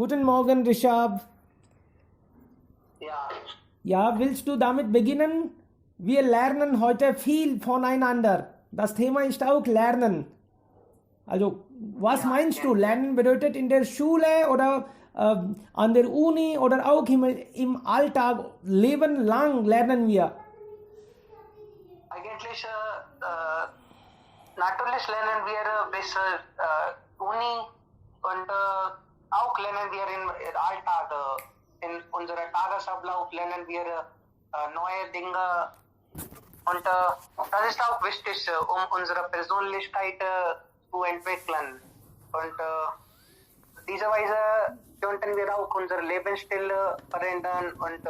Guten Morgen, Rishabh. Ja, Ja, willst du damit beginnen? Wir lernen heute viel voneinander. Das Thema ist auch Lernen. Also, was ja, meinst du? gerne. Lernen bedeutet in der Schule oder an der Uni oder auch im Alltag, Leben lang lernen wir. Eigentlich natürlich lernen wir bis Uni und auch lernen wir im Alltag. In unserem Tagesablauf lernen wir neue Dinge und das ist auch wichtig, um unsere Persönlichkeit zu entwickeln. Und diese Weise könnten wir auch unser Lebensstil verändern und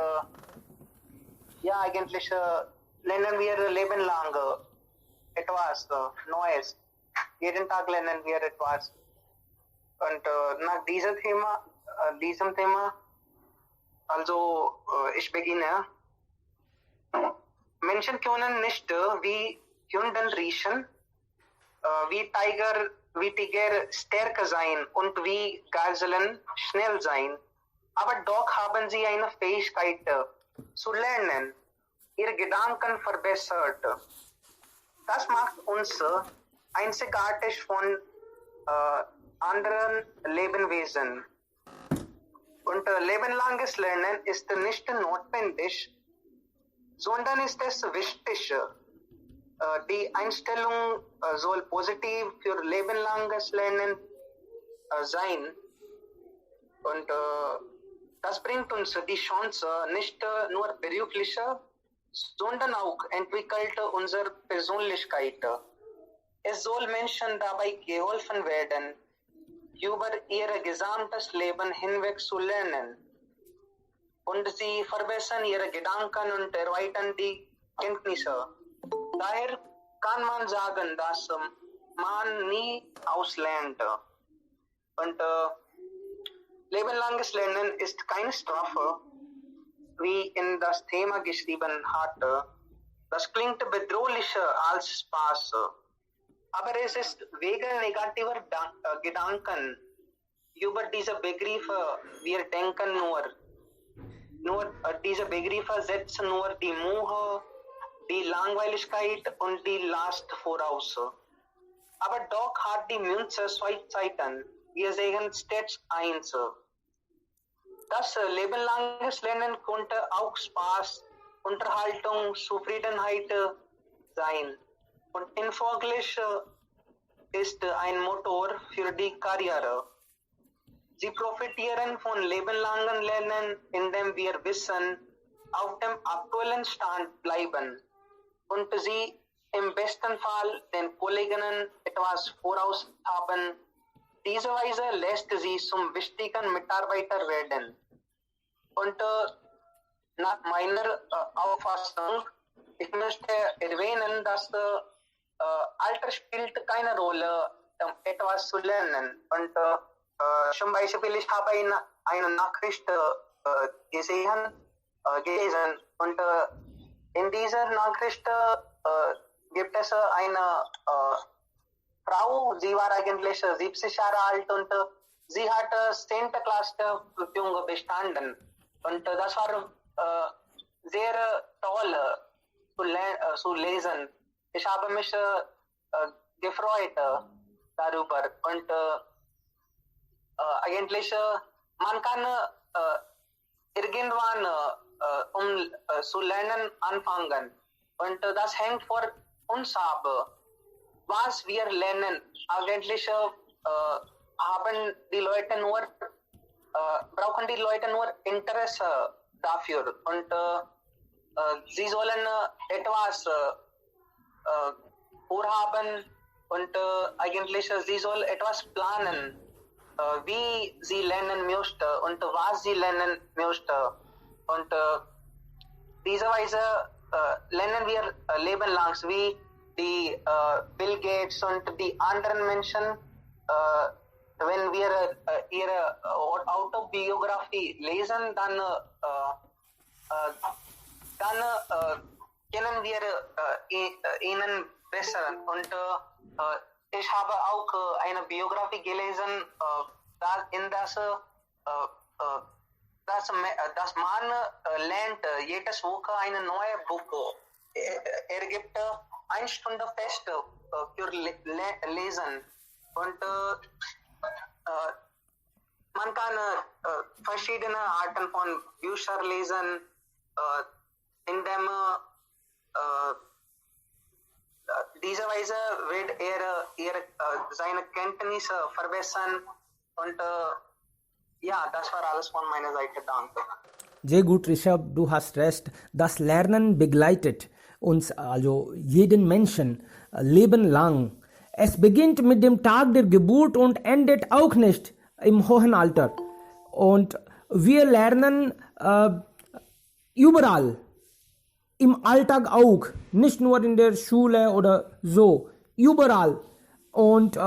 ja, eigentlich lernen wir Leben lang etwas Neues. Jeden Tag lernen wir etwas. Und nach diesem Thema, also ich beginne. Menschen können nicht wie Hunden riechen, wie Tiger stärker sein und wie Gazellen schnell sein. Aber doch haben sie eine Fähigkeit zu lernen, ihre Gedanken verbessert. Das macht uns einzigartig von anderen Lebewesen. Und lebenlanges Lernen ist nicht notwendig, sondern ist es wichtig. Die Einstellung soll positiv für lebenlanges Lernen sein. Und das bringt uns die Chance, nicht nur berufliche, sondern auch entwickelt unsere Persönlichkeit. Es soll Menschen dabei geholfen werden, über ihr gesamtes Leben hinweg zu lernen. Und sie verbessern ihre Gedanken und erweitern die Kenntnisse. Daher kann man sagen, dass man nie auslernt. Und lebenlanges Lernen ist keine Strafe, wie in das Thema geschrieben hat. Das klingt bedrohlicher als Spaß. Aber es ist wegen negativer Gedanken über diese Begriffe, wir denken nur diese Begriffe setzen nur die Mühe, die Langweiligkeit und die Last voraus. Aber doch hat die Münze zwei Seiten. Wir sehen stets eins. Das lebenlanges Lernen konnte auch Spaß, Unterhaltung, Zufriedenheit sein. Und infolglich ist ein Motor für die Karriere. Sie profitieren von lebenlangen Lernen, indem wir Wissen auf dem aktuellen Stand bleiben und sie im besten Fall den Kolleginnen etwas voraus haben. Diese Weise lässt sie zum wichtigen Mitarbeiter werden. Und nach meiner Auffassung, ich möchte erwähnen, dass Alter spielt keine Rolle, etwas zu lernen. Und zum Beispiel, ich habe eine Nachricht gelesen und in dieser Nachricht gibt es eine Frau, sie war eigentlich 70 Jahre alt und sie hat 10. Klasse Prüfung bestanden. Und das war sehr toll zu lesen. Ich habe mich gefreut darüber. Und eigentlich, man kann irgendwann zu lernen anfangen. Und das hängt von uns ab, was wir lernen. Eigentlich haben die Leute nur, brauchen die Leute nur Interesse dafür. Und sie sollen etwas vorhaben und eigentlich sie soll etwas planen, wie sie lernen möchte und was sie lernen möchte. Und diese Weise lernen wir lebenlang, wie die Bill Gates und die anderen Menschen, wenn wir ihre Autobiografie lesen, dann kennen wir ihnen besser. Und ich habe auch eine Biografie gelesen, in das das man lernt jedes Woche eine neue Buch. Gibt 1 Stunde fest für Lesen und man kann verschiedene Arten von Büchern lesen, in dem diese Weise wird seine Kenntnisse verbessern und ja, das war alles von meiner Seite. Danke. Sehr gut, Rishabh, du hast recht. Das Lernen begleitet uns, also jeden Menschen, Leben lang. Es beginnt mit dem Tag der Geburt und endet auch nicht im hohen Alter. Und wir lernen überall, im Alltag auch, nicht nur in der Schule oder so, überall. Und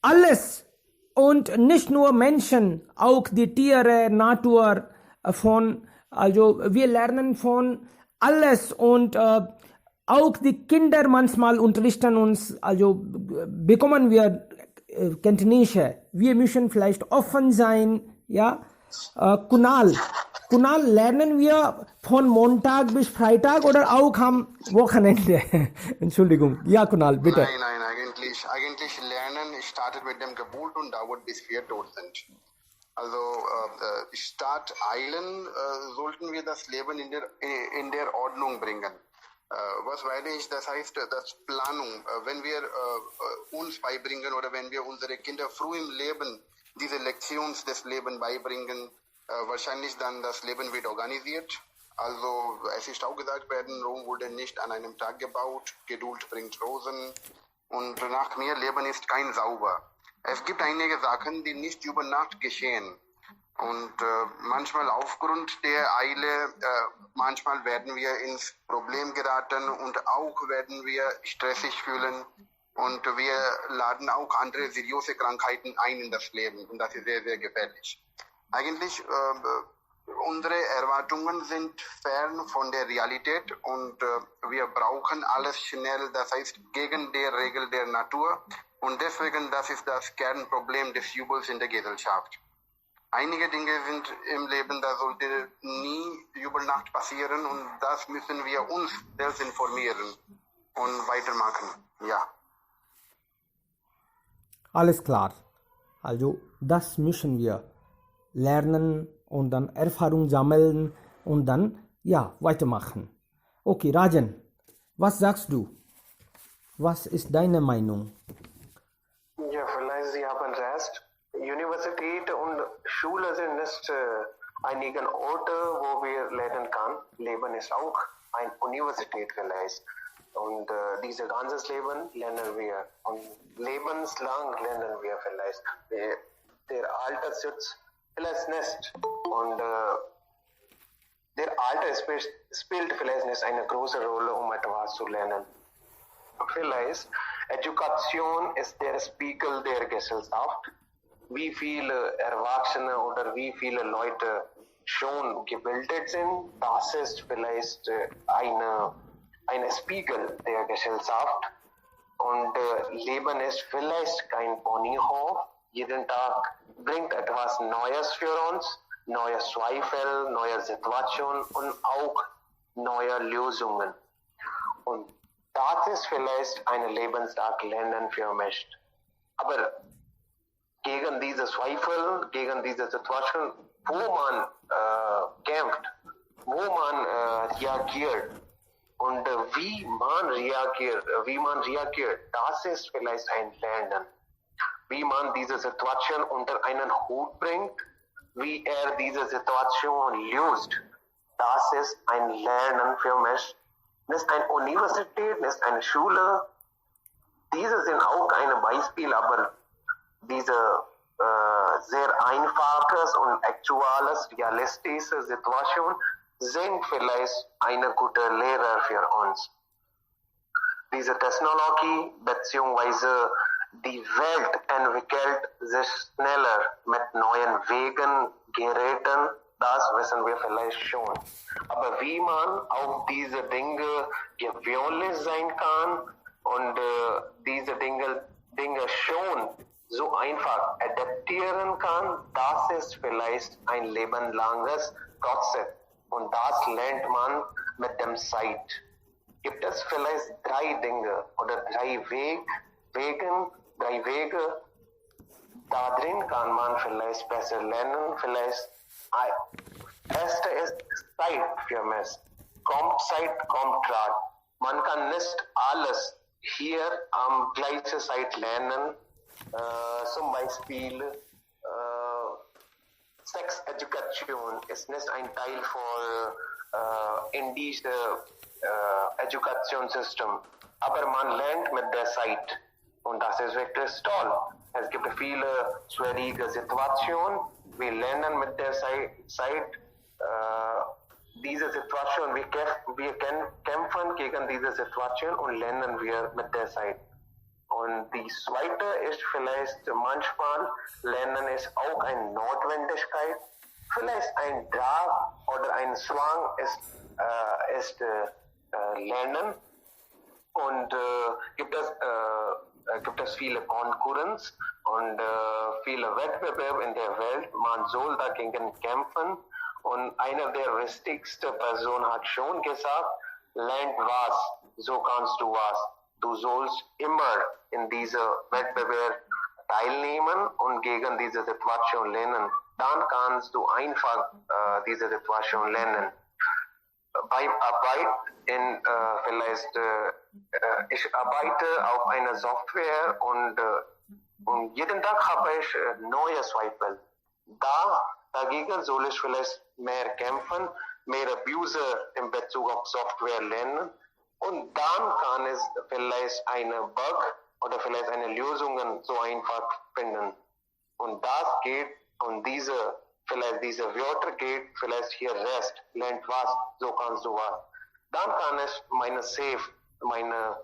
alles. Und nicht nur Menschen, auch die Tiere, Natur, also wir lernen von alles und auch die Kinder manchmal unterrichten uns, also bekommen wir Kenntnisse. Wir müssen vielleicht offen sein, ja. Kunal, lernen wir von Montag bis Freitag oder auch am Wochenende? Entschuldigung. Ja, Kunal, bitte. Nein, eigentlich Lernen startet mit dem Geburt und dauert bis wir tot sind. Also statt eilen sollten wir das Leben in der Ordnung bringen. Was meine ich? Das heißt, das Planung. Wenn wir uns beibringen oder wenn wir unsere Kinder früh im Leben diese Lektion des Lebens beibringen, wahrscheinlich dann das Leben wird organisiert. Also es ist auch gesagt worden, Rom wurde nicht an einem Tag gebaut, Geduld bringt Rosen und nach mir Leben ist kein Sauber. Es gibt einige Sachen, die nicht über Nacht geschehen und manchmal aufgrund der Eile, manchmal werden wir ins Problem geraten und auch werden wir stressig fühlen und wir laden auch andere seriöse Krankheiten ein in das Leben und das ist sehr, sehr gefährlich. Eigentlich unsere Erwartungen sind fern von der Realität und wir brauchen alles schnell, das heißt gegen die Regel der Natur und deswegen das ist das Kernproblem des Jubels in der Gesellschaft. Einige Dinge sind im Leben, da sollte nie Jubelnacht passieren und das müssen wir uns selbst informieren und weitermachen. Ja. Alles klar. Also das müssen wir lernen und dann Erfahrung sammeln und dann, ja, weitermachen. Okay, Rajan, was sagst du? Was ist deine Meinung? Ja, vielleicht Sie haben recht. Universität und Schule sind nicht einige Orte, wo wir lernen kann. Leben ist auch eine Universität vielleicht. Und dieses ganze Leben lernen wir. Und lebenslang lernen wir vielleicht. Der Altersschutz vielleicht nicht. Und der Alter spielt vielleicht nicht eine große Rolle, um etwas zu lernen. Vielleicht Education ist der Spiegel der Gesellschaft. Wie viele Erwachsene oder wie viele Leute schon gebildet sind, das ist vielleicht eine Spiegel der Gesellschaft. Und Leben ist vielleicht kein Ponyhof. Jeden Tag bringt etwas Neues für uns, neue Zweifel, neue Situationen und auch neue Lösungen. Und das ist vielleicht ein Lebenstag Lernen für mich. Aber gegen diese Zweifel, gegen diese Situation, wo man kämpft, wo man reagiert und wie man reagiert, das ist vielleicht ein Lernen. Wie man diese Situation unter einen Hut bringt, wie diese Situation löst, das ist ein Lernen für mich. Nicht eine Universität, nicht eine Schule. Diese sind auch ein Beispiel, aber diese sehr einfaches und aktuelles, realistische Situation sind vielleicht eine gute Lehrer für uns. Diese Technologie bzw. die Welt entwickelt sich schneller mit neuen Wegen, Geräten, das wissen wir vielleicht schon. Aber wie man auf diese Dinge gewöhnlich sein kann und diese Dinge schon so einfach adaptieren kann, das ist vielleicht ein lebenlanges Prozess. Und das lernt man mit dem Zeit. Gibt es vielleicht 3 Dinge oder 3 Wege, da drin kann man vielleicht besser lernen. Vielleicht erste ist Zeit für mich. Kommt Zeit, kommt Rat. Man kann nicht alles hier am gleichen Zeit lernen. Zum Beispiel Sexedukation ist nicht ein Teil von in diesem Edukationssystem. Aber man lernt mit der Zeit. Und das ist wirklich toll. Es gibt viele schwierige Situationen. Wir lernen mit der Zeit diese Situation. Wir kämpfen gegen diese Situation und lernen wir mit der Zeit. Und die zweite ist vielleicht manchmal Lernen ist auch eine Notwendigkeit. Vielleicht ein Drang oder ein Zwang ist Lernen. Und gibt es viele Konkurrenz und viele Wettbewerbe in der Welt. Man soll dagegen kämpfen. Und einer der wichtigsten Personen hat schon gesagt, lernt was, so kannst du was. Du sollst immer in dieser Wettbewerb teilnehmen und gegen diese Situation lernen. Dann kannst du einfach diese Situation lernen. Beim Arbeit ich arbeite auf einer Software und jeden Tag habe ich neue Zweifel. Dagegen soll ich vielleicht mehr kämpfen, mehr Abuse in Bezug auf Software lernen und dann kann es vielleicht eine Bug oder vielleicht eine Lösung so einfach finden. Und das geht und diese Wörter geht vielleicht hier Rest, lernt was, so kannst du was. Dann kann ich meine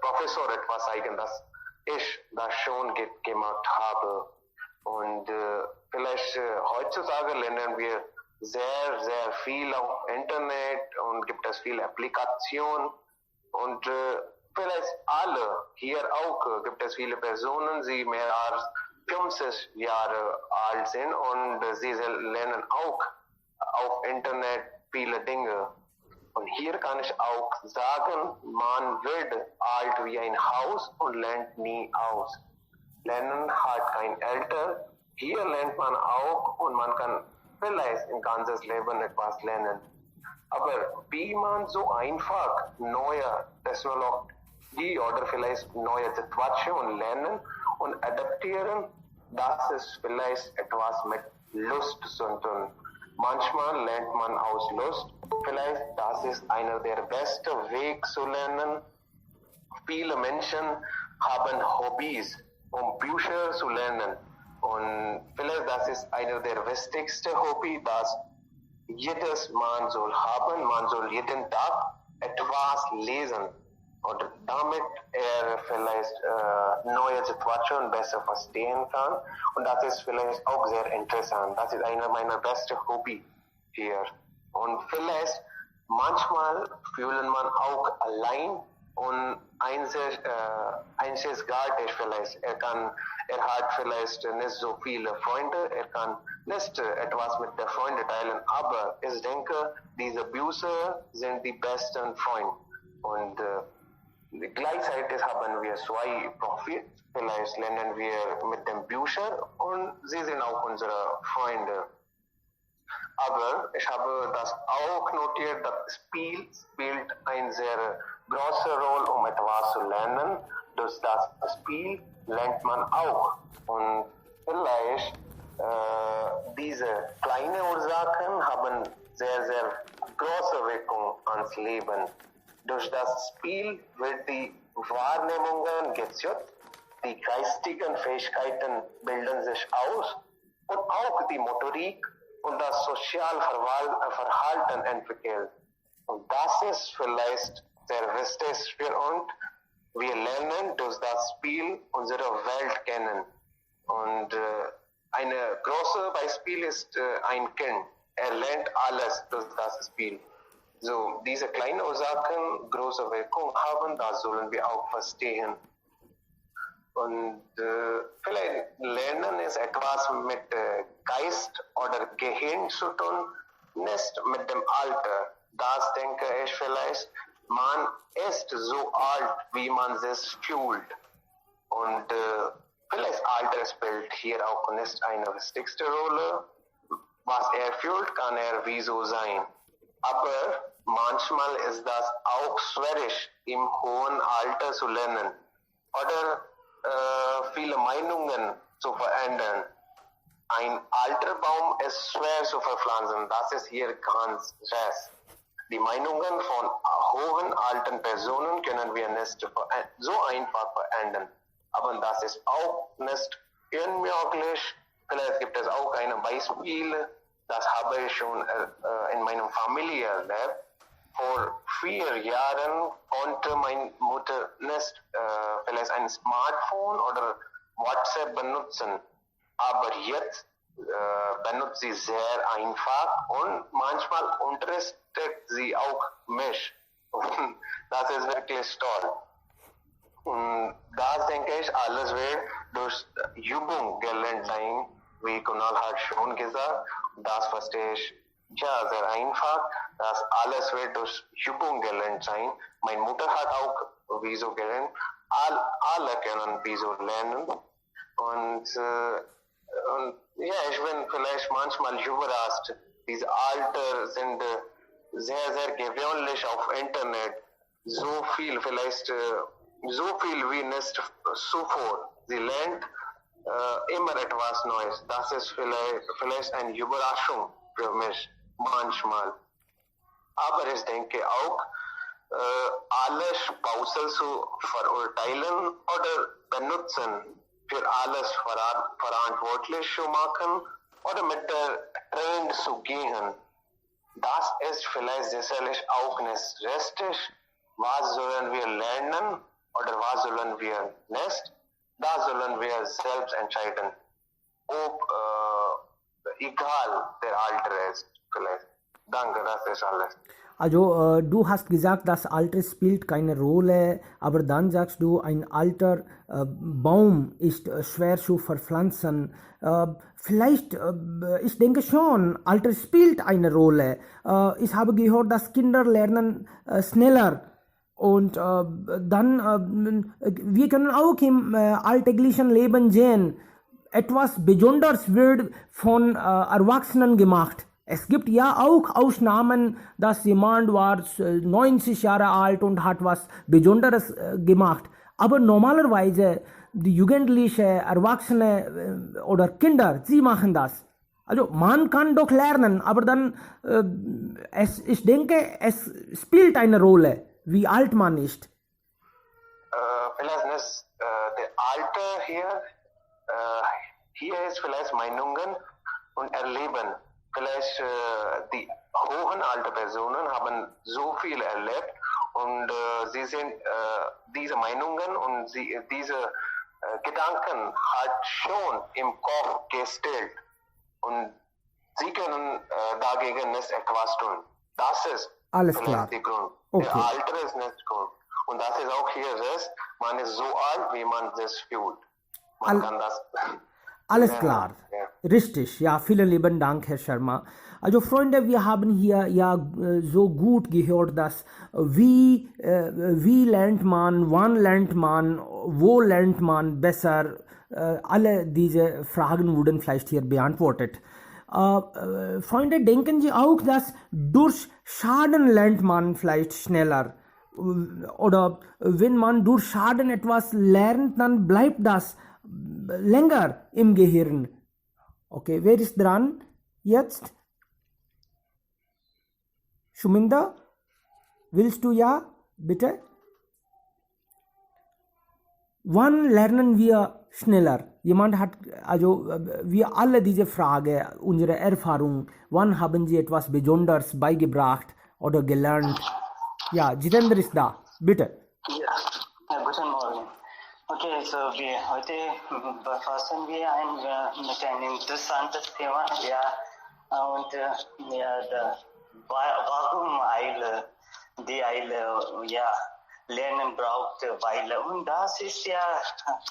Professor etwas zeigen, dass ich das schon gemacht habe. Und vielleicht heutzutage lernen wir sehr, sehr viel auf Internet und gibt es viele Applikationen und vielleicht alle hier auch gibt es viele Personen, die mehr als 50 Jahre alt sind und sie lernen auch auf Internet viele Dinge. Und hier kann ich auch sagen, man wird alt wie ein Haus und lernt nie aus. Lernen hat kein Alter. Hier lernt man auch und man kann vielleicht ein ganzes Leben etwas lernen. Aber wie man so einfach neue Technologie oder vielleicht neue Situationen lernen und adaptieren, das ist vielleicht etwas mit Lust zu tun. Manchmal lernt man aus Lust. Vielleicht das ist einer der besten Wege zu lernen. Viele Menschen haben Hobbys, um Bücher zu lernen. Und vielleicht das ist einer der wichtigsten Hobby, das jedes Mann soll haben. Man soll jeden Tag etwas lesen. Und damit vielleicht neue Situationen besser verstehen kann. Und das ist vielleicht auch sehr interessant. Das ist einer meiner besten Hobby hier. Und vielleicht manchmal fühlt man auch allein und einzigartig vielleicht. Er hat vielleicht nicht so viele Freunde, er kann nicht etwas mit den Freunden teilen, aber ich denke, diese Bücher sind die besten Freunde. Und gleichzeitig haben wir 2 Profit. Vielleicht lernen wir mit den Büchern und sie sind auch unsere Freunde. Aber ich habe das auch notiert, das Spiel spielt eine sehr große Rolle, um etwas zu lernen. Durch das Spiel lernt man auch. Und vielleicht diese kleinen Ursachen haben sehr, sehr große Wirkung ans Leben. Durch das Spiel wird die Wahrnehmungen gezüchtet, die geistigen Fähigkeiten bilden sich aus und auch die Motorik und das soziale Verhalten entwickelt. Und das ist vielleicht sehr wichtig für uns. Wir lernen durch das Spiel unsere Welt kennen. Und ein großes Beispiel ist ein Kind. Er lernt alles durch das Spiel. So, diese kleinen Ursachen große Wirkung haben, das sollen wir auch verstehen. Und vielleicht Lernen ist etwas mit Geist oder Gehirn zu tun, nicht mit dem Alter. Das denke ich vielleicht, man ist so alt, wie man sich fühlt. Und vielleicht Alter spielt hier auch nicht eine wichtigste Rolle. Was fühlt, kann wieso sein. Aber manchmal ist das auch schwierig, im hohen Alter zu lernen oder viele Meinungen zu verändern. Ein alter Baum ist schwer zu verpflanzen, das ist hier ganz recht. Die Meinungen von hohen alten Personen können wir nicht so einfach verändern. Aber das ist auch nicht unmöglich. Vielleicht gibt es auch ein Beispiel, das habe ich schon in meiner Familie erlebt. Vor 4 Jahren konnte meine Mutter nicht vielleicht ein Smartphone oder WhatsApp benutzen. Aber jetzt benutzt sie sehr einfach und manchmal unterrichtet sie auch mich. Und das ist wirklich toll. Und das denke ich, alles wird durch Übung gelernt sein, wie Kunal hat schon gesagt. Das verstehe ich ja sehr einfach. Das alles wird durch Übung gelernt sein. Meine Mutter hat auch wieso gelernt. Alle können wieso lernen. Und ja, ich bin vielleicht manchmal überrascht. Diese Alter sind sehr, sehr gewöhnlich auf Internet. So viel, vielleicht so viel wie nicht zuvor. Sie lernt immer etwas Neues. Das ist vielleicht eine Überraschung für mich manchmal. Aber ich denke auch, alles pauschal zu verurteilen oder benutzen, für alles verantwortlich zu machen oder mit der Trend zu gehen. Das ist vielleicht sicherlich auch nicht richtig. Was sollen wir lernen oder was sollen wir nicht? Da sollen wir selbst entscheiden. Ob egal der Alter ist vielleicht. Danke, das ist alles. Also du hast gesagt, das Alter spielt keine Rolle, aber dann sagst du, ein alter Baum ist schwer zu verpflanzen. Vielleicht, ich denke schon, Alter spielt eine Rolle. Ich habe gehört, dass Kinder lernen schneller. Und dann, wir können auch im alltäglichen Leben sehen, etwas Besonderes wird von Erwachsenen gemacht. Es gibt ja auch Ausnahmen, dass jemand war 90 Jahre alt und hat was Besonderes gemacht. Aber normalerweise die Jugendliche, Erwachsene oder Kinder, sie machen das. Also man kann doch lernen, aber dann, ich denke, es spielt eine Rolle, wie alt man ist. Vielleicht nicht der Alter hier. Hier ist vielleicht Meinungen und Erleben. Vielleicht die hohen alten Personen haben so viel erlebt und sie sind diese Meinungen und diese Gedanken hat schon im Kopf gestellt und sie können dagegen nicht etwas tun. Das ist Alles vielleicht klar. der Grund. Okay. Der Alter ist nicht Grund. Und das ist auch hier ist, man ist so alt, wie man sich fühlt. Man kann das. Alles Ja, klar. ja. Richtig. Ja, vielen lieben Dank, Herr Sharma. Also Freunde, wir haben hier ja so gut gehört, dass wie lernt man, wann lernt man, wo lernt man besser. Alle diese Fragen wurden vielleicht hier beantwortet. Freunde, denken Sie auch, dass durch Schaden lernt man vielleicht schneller? Oder wenn man durch Schaden etwas lernt, dann bleibt das länger im Gehirn. Okay, wer ist dran jetzt? Shuminda, willst du ja? Bitte? Wann lernen wir schneller? Jemand hat, also wir alle diese Frage, unsere Erfahrung, wann haben Sie etwas Besonderes beigebracht oder gelernt? Ja, Jitendra ist da, bitte. Ja, guten Morgen. Okay, so heute befassen wir mit einem interessanten Thema, ja, und ja, warum Eile, die Eile, ja, lernen braucht Weile. Und das ist ja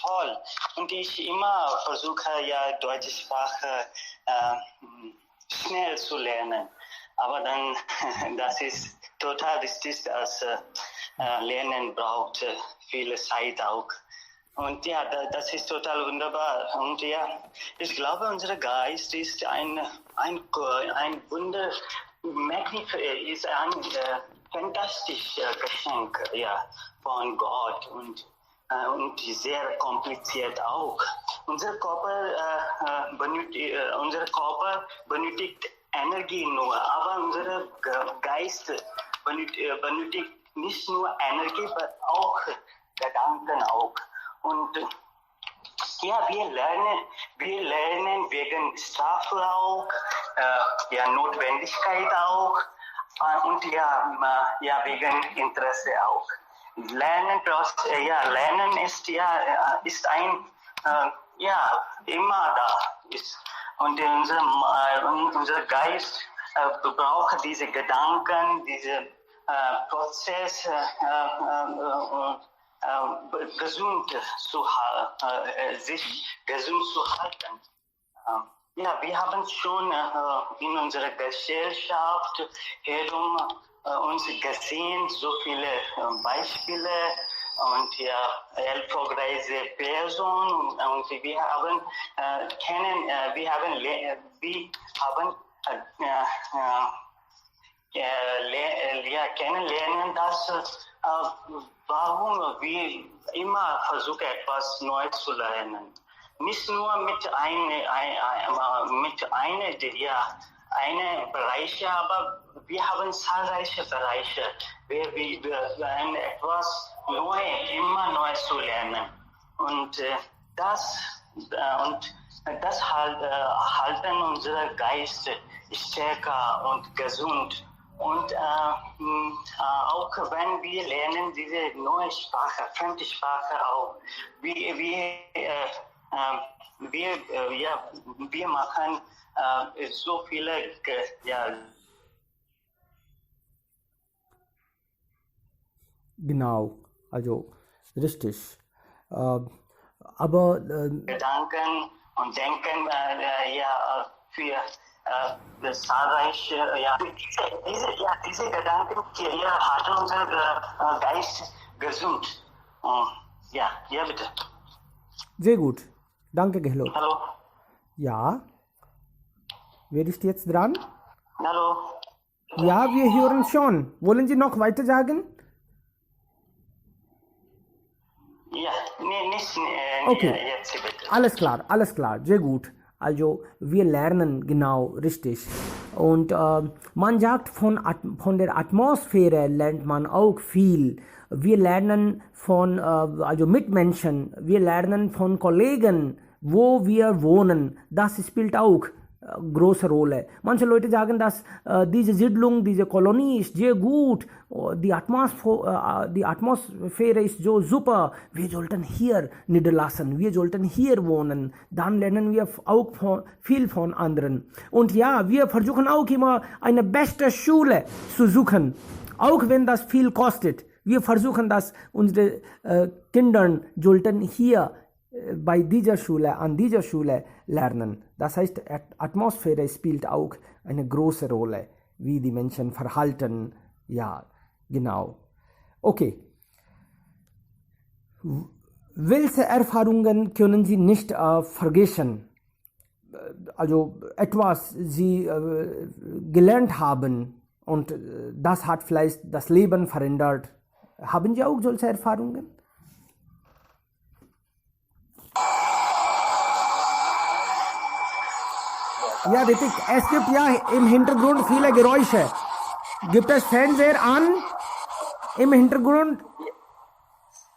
toll. Und ich immer versuche ja deutsche Sprache schnell zu lernen. Aber dann, das ist total richtig, dass Lernen braucht viele Zeit auch. Und ja, das ist total wunderbar. Und ja, ich glaube, unser Geist ist ein Wunder, ist ein fantastisches Geschenk ja, von Gott und sehr kompliziert auch. Unser Körper benötigt Energie nur, aber unser Geist benötigt nicht nur Energie, aber auch Gedanken auch. Und ja, wir lernen wegen Strafe auch, ja, Notwendigkeit auch und ja, wegen Interesse auch. Lernen ist ein immer da ist. Und unser Geist braucht diese Gedanken, diese Prozess sich gesund zu halten. Ja, wir haben schon in unserer Gesellschaft herum uns gesehen, so viele Beispiele und ja, erfolgreiche Personen und wir haben kennenlernen, dass warum wir immer versuchen, etwas Neues zu lernen. Nicht nur mit einer Bereiche, aber wir haben zahlreiche Bereiche, wir lernen etwas immer Neues zu lernen. Und das halten unseren Geist stärker und gesund. Und auch wenn wir lernen diese neue Sprache, fremde Sprache auch, wir machen so viele, Genau, also richtig. Aber Gedanken und Denken für zahlreiche, diese Gedanken halten unseren Geist gesund. Ja, bitte. sehr gut. Danke, Gehlot. Hallo. Ja. Wer ist jetzt dran? Hallo. Ja, wir hören schon. Wollen Sie noch weiter sagen? Ja, nicht Okay. jetzt bitte. Alles klar, sehr gut. Also wir lernen genau richtig. Und man sagt, von der Atmosphäre lernt man auch viel. Wir lernen von also Mitmenschen, wir lernen von Kollegen, wo wir wohnen. Das spielt auch große Rolle. Manche Leute sagen, dass diese Siedlung, diese Kolonie ist sehr gut, die Atmosphäre ist so super, wir sollten hier niederlassen, wir sollten hier wohnen, dann lernen wir auch viel von anderen. Und ja, wir versuchen auch immer eine beste Schule zu suchen, auch wenn das viel kostet. Wir versuchen, dass unsere Kinder sollten hier bei dieser Schule, an dieser Schule lernen. Das heißt, Atmosphäre spielt auch eine große Rolle, wie die Menschen verhalten. Ja, genau. Okay. Welche Erfahrungen können Sie nicht vergessen? Also etwas Sie gelernt haben und das hat vielleicht das Leben verändert. Haben Sie auch solche Erfahrungen? Ja, Ritik, es gibt ja im Hintergrund viele Geräusche. Gibt es Fernseher an? Im Hintergrund?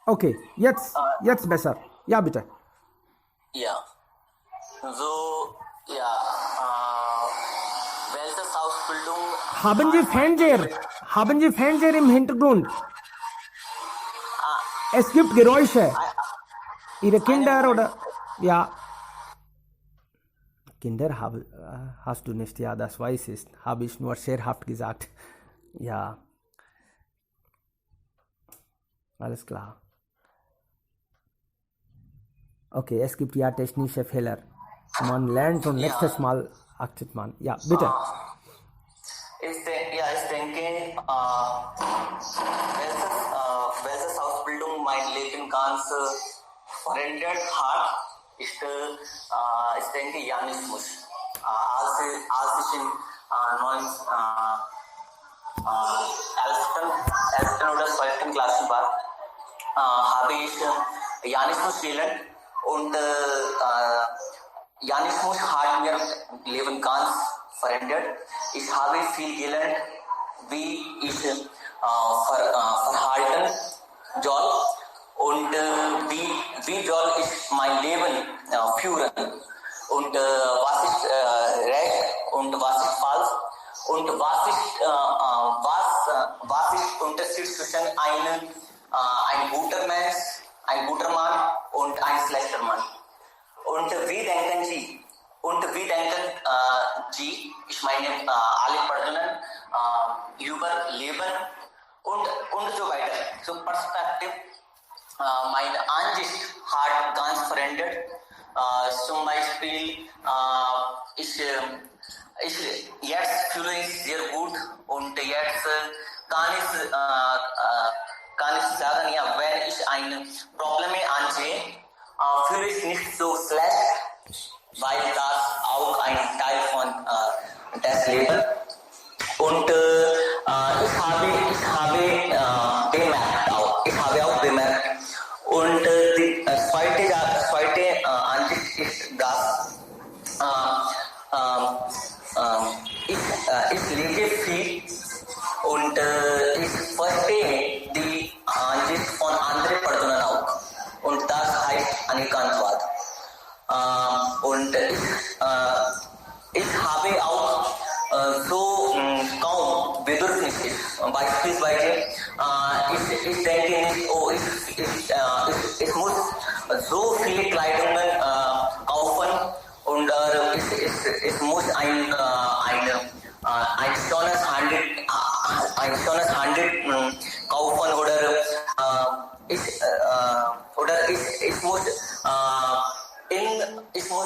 Okay, jetzt besser. Ja, bitte. Ja. So, ja, welches Ausbildung Haben Sie Fernseher im Hintergrund? Es gibt Geräusche. Ihre Kinder oder... Ja. Kinder hast du nicht, ja, das weiß ich. Habe ich nur scherzhaft gesagt. Ja. Alles klar. Okay, es gibt ja technische Fehler. Man lernt und nächstes Mal achtet man. Ja, bitte. Ich denke, welche Ausbildung mein Leben ganz verändert hat, ist, ich denke, Janismus. Als ich in 11. oder 12. Klasse war, habe ich Janismus gelernt und Janismus hat mir Leben ganz verändert. Ich habe viel gelernt, wie ich verhalten soll und wie soll ich mein Leben führen und was ist recht und was ist falsch und was ist Unterschied zwischen ein guter Mensch, ein guter Mann und ein schlechter Mann. Und wie denken Sie? Ich meine, alle Personen über Leben und so weiter. So Perspektive, meine Ansicht hat ganz verändert. Zum Beispiel, jetzt fühle ich sehr gut und jetzt kann ich sagen, ja, wenn ich ein Problem ansehe, fühle ich nicht so schlecht, weil das auch ein Teil von das Leben. Und ich habe auch bemerkt. Und die zweite Ansicht ist, dass ich lese viel und ich verstehe die Ansicht von anderen Personen auch. Und das heißt Aneekantwad. Und ich habe auch so kaum Bedürfnisse. Beispielsweise, ich denke nicht, ich muss so viele Kleidungen kaufen und ich muss ein schönes Handel kaufen oder ich muss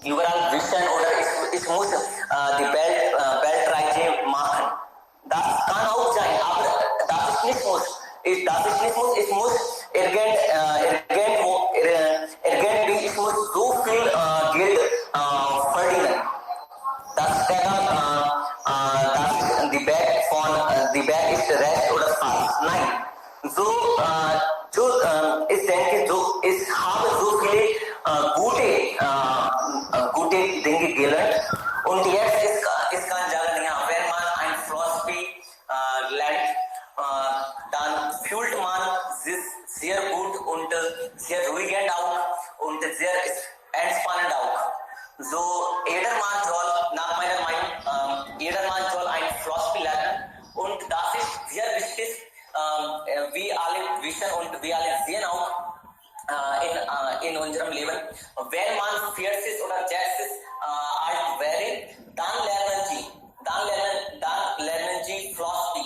überall wissen oder ich muss die Weltreise machen. Das kann auch sein, aber das ist nicht muss. Ich muss irgendwie, ich muss so viel Geld verdienen. Das ist die Berg ist Rest oder falsch. Nein. Ich denke, ich habe so viele gute Dinge gelernt. Und jetzt ich kann sagen, ja, wenn man ein Philosophy lernt, dann fühlt man sich sehr gut und sehr ruhigend auch und sehr entspannend auch. So, jedermann soll ein Philosophy lernen und das ist sehr wichtig. Wir alle wissen und wir alle sehen auch in unserem Leben, wenn man 40 oder 60 alt wäre, dann lernen sie Philosophy,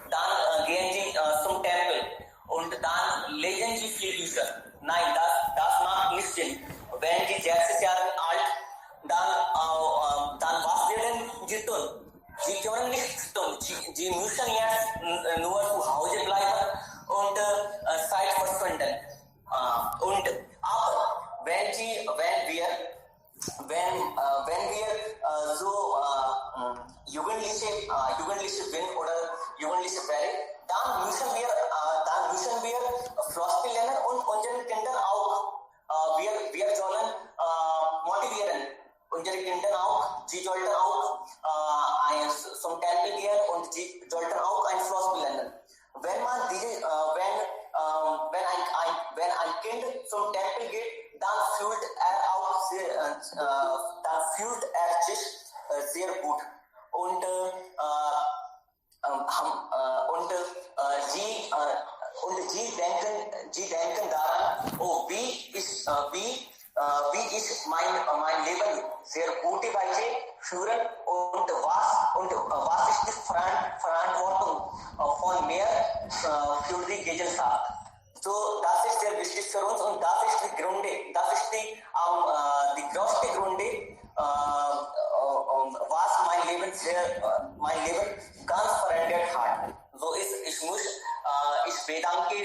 dann gehen sie zum Tempel und dann lesen sie viel Bücher. Nein, das macht nicht Sinn. Wenn sie 60 Jahre alt, dann was werden sie tun? Sie können nichts tun. Sie müssen jetzt nur zu Hause bleiben und Zeit verschwenden. Und aber wenn wir so Jugendliche sind oder Jugendliche werden, dann müssen wir Philosophy lernen und unseren Kindern auch. Wir sollen motivieren. Unsere Kinder auch, sie sollten auch zum Tempel gehen und sie sollten auch ein Philosophy lernen. Wenn ein Kind zum Tempel geht, dann fühlt er sich sehr gut und sie denken daran, wie ist mein Leben sehr motiviert führen und was ist die Verantwortung von mir für die Gesellschaft. So, das ist sehr wichtig für uns und das ist die Gründe, das ist die größte Gründe, was mein Leben ganz verändert hat. So ist, ich bedanke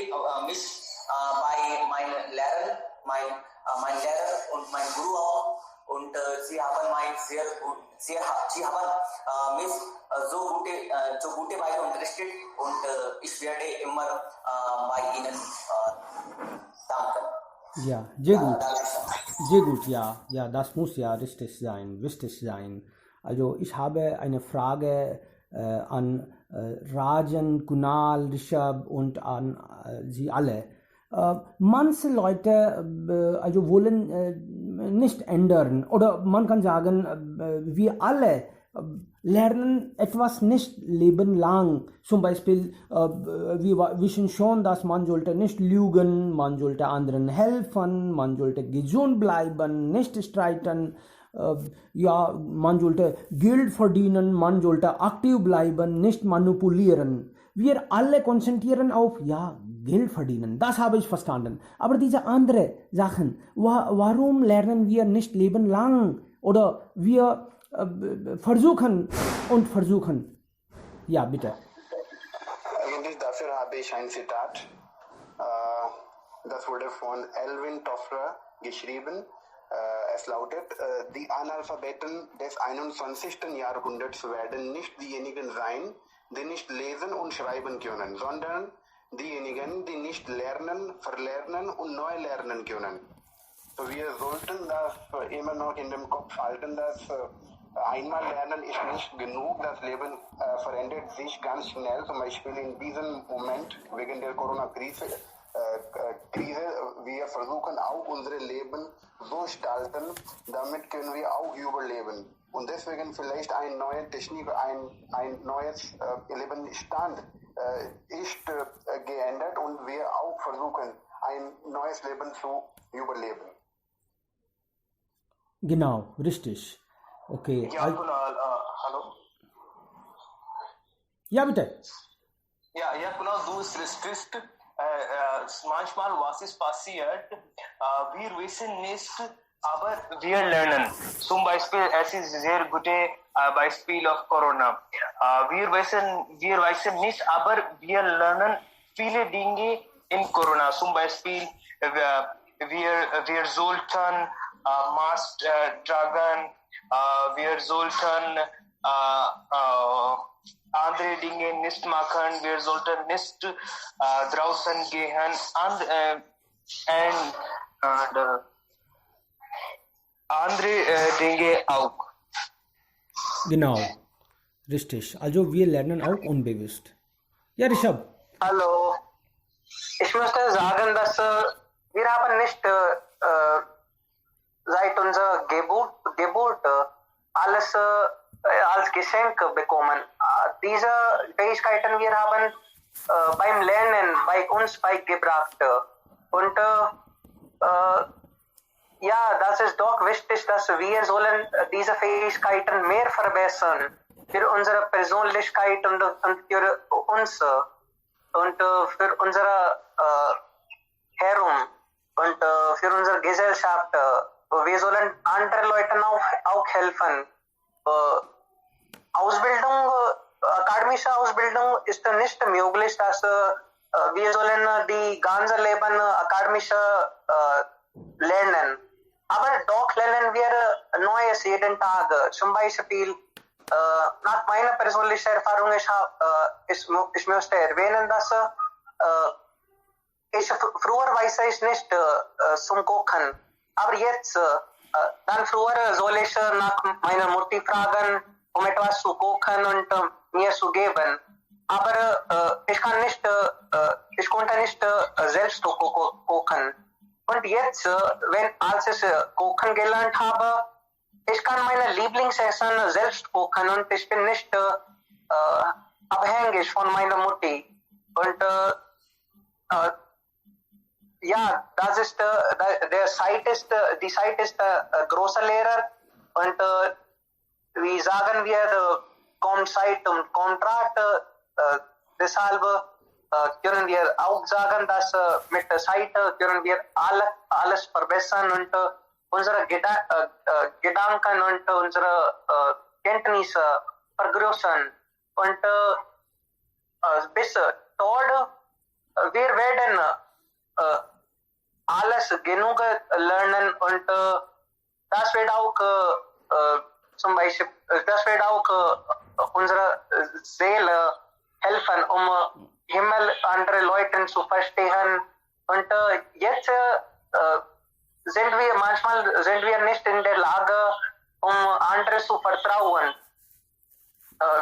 mich bei meinen Lehrern, mein Lehrer und mein Guru auch. Und sie haben mich so gute Weise unterrichtet und ich werde immer bei ihnen danken. Ja, sehr gut. Sehr gut, ja. Ja, das muss ja richtig sein, wichtig sein. Also ich habe eine Frage an Rajan, Kunal, Rishabh und an Sie alle. Manche Leute also wollen nicht ändern oder man kann sagen, wir alle lernen etwas nicht lebenlang. Zum Beispiel, wir wissen schon, dass man sollte nicht lügen, man sollte anderen helfen, man sollte gesund bleiben, nicht streiten. Ja, man sollte Geld verdienen, man sollte aktiv bleiben, nicht manipulieren. Wir alle konzentrieren auf, ja, Geld verdienen. Das habe ich verstanden. Aber diese anderen Sachen, warum lernen wir nicht lebenlang? Oder wir versuchen und versuchen. Ja, bitte. Eigentlich dafür habe ich ein Zitat. Das wurde von Alvin Toffler geschrieben. Es lautet, die Analphabeten des 21. Jahrhunderts werden nicht diejenigen sein, die nicht lesen und schreiben können, sondern diejenigen, die nicht lernen, verlernen und neu lernen können. So, wir sollten das immer noch in dem Kopf halten, dass einmal lernen ist nicht genug. Das Leben verändert sich ganz schnell. Zum Beispiel in diesem Moment wegen der Corona-Krise. Wir versuchen auch unser Leben so gestalten, damit können wir auch überleben. Und deswegen vielleicht eine neue Technik, ein neues Lebensstand ist geändert und wir auch versuchen, ein neues Leben zu überleben. Genau, richtig. Okay. Ja, Kunal, hallo. Ja, bitte. Ja, Kunal, du sprichst manchmal, was ist passiert, wir wissen nicht, aber wir lernen. Zum Beispiel, es ist ein sehr gutes Beispiel auf Corona. Wir wissen nicht, aber wir lernen viele Dinge in Corona. Zum Beispiel, wir sollten Mask tragen, wir sollten andere Dinge nicht machen, wir sollten nicht draußen gehen und andere Dinge auch. Genau, richtig. Also wir lernen auch unbewusst. Ja, Rishabh. Hallo. Ich möchte sagen, dass wir haben nicht seit unserer Geburt alles als Geschenk bekommen. Diese Fähigkeiten wir haben beim Lernen bei uns beigebracht. Und ja, das ist doch wichtig, dass wir sollen diese Fähigkeiten mehr verbessern für unsere Persönlichkeit und für uns und für unsere Herum und für unsere Gesellschaft. Wir sollen anderen Leuten auch helfen. Ausbildung, akademische Ausbildung ist nicht möglich, dass wir sollen die ganze Leben akademisch lernen. Aber doch lernen wir Neues jeden Tag. Zum Beispiel, nach meiner persönlichen Erfahrung, ich möchte erwähnen, dass früher weiß ich nicht zum Kochen. Aber jetzt, dann früher soll ich nach meiner Mutter fragen, etwas zu kochen und mir zu geben. Aber ich konnte nicht selbst kochen. Und jetzt, als ich kochen gelernt habe, ich kann meine Lieblingsessen selbst kochen und ich bin nicht abhängig von meiner Mutter. Und ja, der Site ist, die Site ist große Lehrer und wie sagen wir, kommt Site und Kontrat, deshalb können wir auch sagen, dass mit der Seite können wir alles verbessern und unsere Gedanken und unsere Kenntnisse vergrößern. Und bis dort, wir werden alles genug lernen und das wird auch zum Beispiel, das wird auch unsere Seele helfen, um Himmel andere Leute zu verstehen. Und jetzt manchmal sind wir nicht in der Lage, um andere zu vertrauen.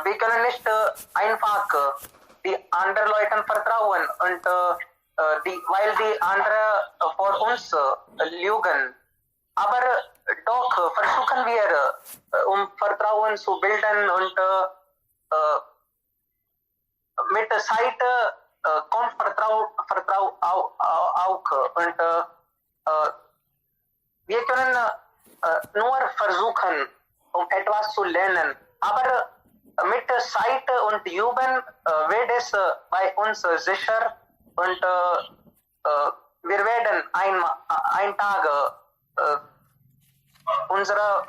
Wir können nicht einfach die anderen Leuten vertrauen und weil die anderen vor uns lügen. Aber doch versuchen wir, um Vertrauen zu bilden und mit der Zeit kommt Vertrauen auch. Und wir können nur versuchen, um etwas zu lernen. Aber mit der Zeit und Üben wird es bei uns sicher und wir werden ein Tag unsere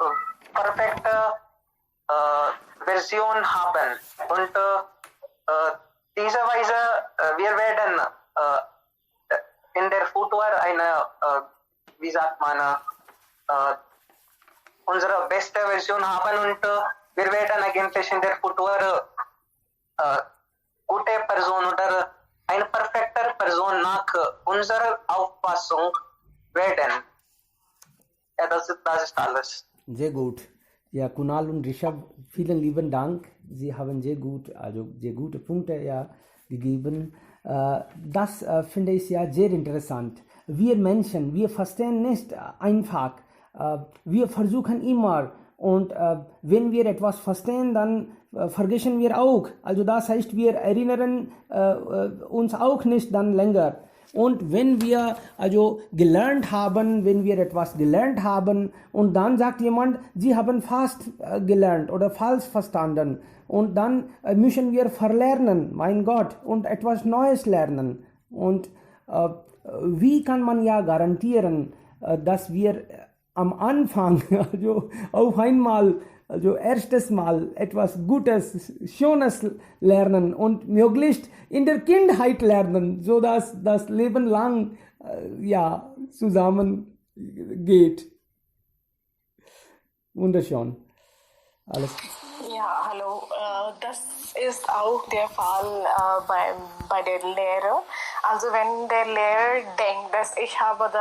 perfekte Version haben. Und diese Weise, wir werden in der Futur eine, wie sagt man, unsere beste Version haben und wir werden eigentlich in der Futur gute Person oder eine perfekte Person nach unserer Auffassung werden. Ja, das ist alles. Sehr gut. Ja, Kunal und Rishabh, vielen lieben Dank. Sie haben sehr gute Punkte ja gegeben. Das finde ich ja sehr interessant. Wir Menschen, wir verstehen nicht einfach. Wir versuchen immer und wenn wir etwas verstehen, dann vergessen wir auch. Also das heißt, wir erinnern uns auch nicht dann länger. Und wenn wir gelernt haben, wenn wir etwas gelernt haben und dann sagt jemand, Sie haben fast gelernt oder falsch verstanden und dann müssen wir verlernen, mein Gott, und etwas Neues lernen. Und wie kann man ja garantieren, dass wir am Anfang, auf einmal, erstes Mal etwas Gutes, Schönes lernen und möglichst in der Kindheit lernen, so dass das Leben lang zusammen geht. Wunderschön. Alles. Ja, hallo. Das ist auch der Fall bei der Lehrer. Also wenn der Lehrer denkt, dass ich habe